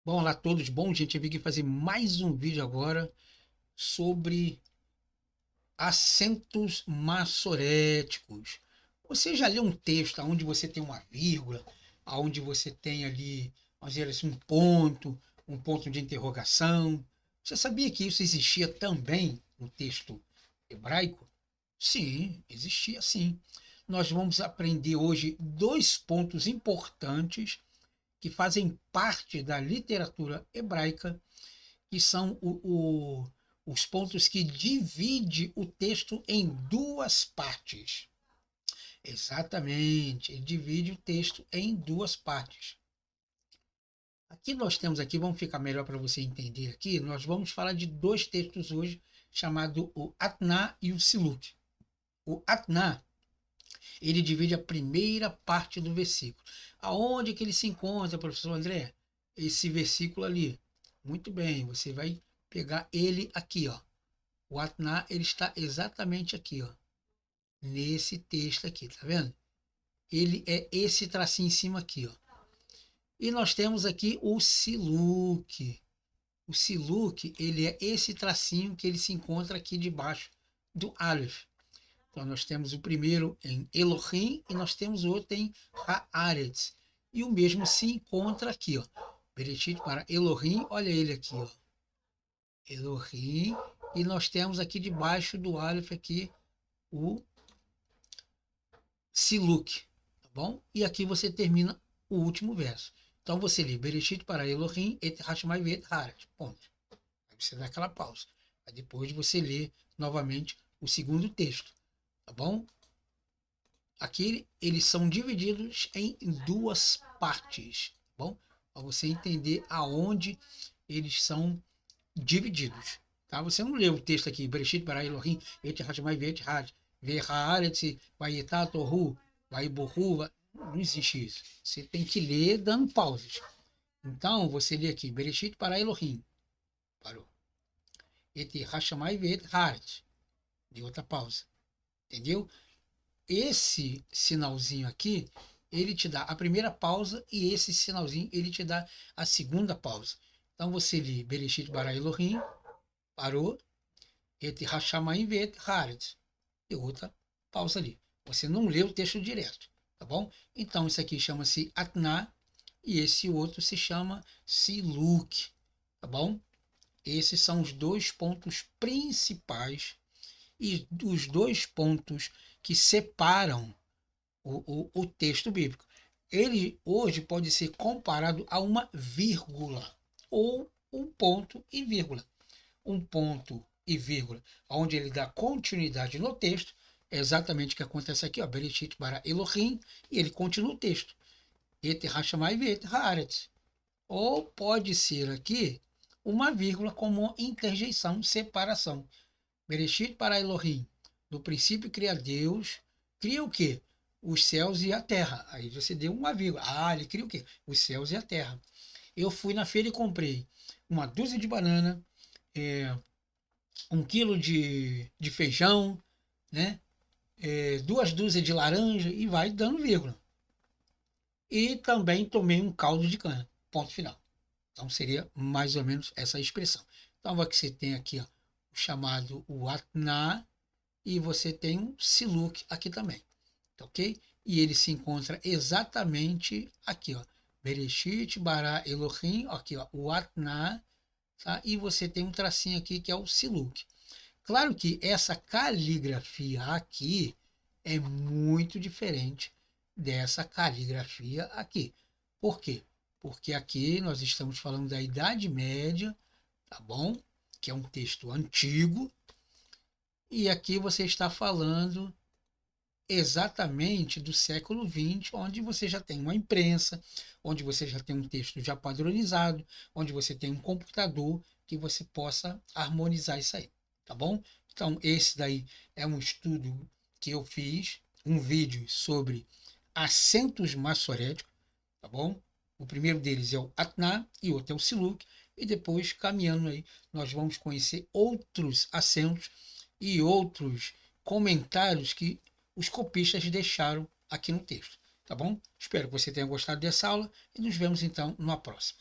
Bom, olá a todos. Bom, gente, eu vim aqui fazer mais um vídeo agora sobre acentos maçoréticos. Você já leu um texto onde você tem uma vírgula, onde você tem ali, vamos dizer assim, um ponto de interrogação? Você sabia que isso existia também no texto hebraico? Sim, existia sim. Nós vamos aprender hoje dois pontos importantes que fazem parte da literatura hebraica, que são os pontos que divide o texto em duas partes. Exatamente, ele divide o texto em duas partes. Aqui nós temos aqui, vamos ficar melhor para você entender aqui, nós vamos falar de dois textos hoje, chamado o Atná e o Siluk. O Atná, ele divide a primeira parte do versículo. Aonde que ele se encontra, professor André? Esse versículo ali. Muito bem, você vai pegar ele aqui, ó. O Atná, ele está exatamente aqui, ó. Nesse texto aqui, tá vendo? Ele é esse tracinho em cima aqui, ó. E nós temos aqui o Siluk. O Siluk, ele é esse tracinho que ele se encontra aqui debaixo do Aleph. Então, nós temos o primeiro em Elohim e nós temos o outro em Haaretz. E o mesmo se encontra aqui, ó. Bereshit para Elohim, olha ele aqui, ó. Elohim. E nós temos aqui debaixo do Aleph aqui o Siluk, tá bom? E aqui você termina o último verso. Então você lê Bereshit para Elohim et Hashemai vet Haaretz. Ponto. Aí você dá aquela pausa. Aí depois você lê novamente o segundo texto, tá bom? Aqui eles são divididos em duas partes, tá bom? Para você entender aonde eles são divididos, tá? Você não lê o texto aqui, Bereshit bara Elohim, et hashmai vet had, ve'haaretz, vaietá tohu, vaiborru, não existe isso. Você tem que ler dando pausas. Então, você lê aqui, Bereshit bara Elohim, parou. Et hashmai vet haaretz, de outra pausa, entendeu? Esse sinalzinho aqui, ele te dá a primeira pausa e esse sinalzinho, ele te dá a segunda pausa. Então, você lê Bereshit bara Elohim, parou, et Hashamayim vet Haaretz, e outra pausa ali. Você não lê o texto direto, tá bom? Então, isso aqui chama-se Atná e esse outro se chama Siluk, tá bom? Esses são os dois pontos principais e os dois pontos que separam o texto bíblico. Ele hoje pode ser comparado a uma vírgula ou um ponto e vírgula. Um ponto e vírgula, onde ele dá continuidade no texto, é exatamente o que acontece aqui, ó, Bereshit bara Elohim, e ele continua o texto. Et Hashamai vet Haaretz. Ou pode ser aqui uma vírgula como interjeição, separação. Bereshit bara Elohim. No princípio cria Deus. Cria o quê? Os céus e a terra. Aí você deu uma vírgula. Ah, ele cria o quê? Os céus e a terra. Eu fui na feira e comprei uma dúzia de banana, é, 1 quilo de feijão, né? Duas dúzias de laranja e vai dando vírgula. E também tomei um caldo de cana. Ponto final. Então seria mais ou menos essa expressão. Então você tem aqui ó, o chamado o Atná e você tem um Siluk aqui também, tá ok? E ele se encontra exatamente aqui, ó. Bereshit bara Elohim, aqui ó, o Atná, tá? E você tem um tracinho aqui que é o Siluk. Claro que essa caligrafia aqui é muito diferente dessa caligrafia aqui. Por quê? Porque aqui nós estamos falando da Idade Média, tá bom? Que é um texto antigo, e aqui você está falando exatamente do século XX, onde você já tem uma imprensa, onde você já tem um texto já padronizado, onde você tem um computador que você possa harmonizar isso aí, tá bom? Então, esse daí é um estudo que eu fiz, um vídeo sobre acentos maçoréticos, tá bom? O primeiro deles é o Atná e o outro é o Siluk, e depois, caminhando aí, nós vamos conhecer outros acentos e outros comentários que os copistas deixaram aqui no texto, tá bom? Espero que você tenha gostado dessa aula e nos vemos então numa próxima.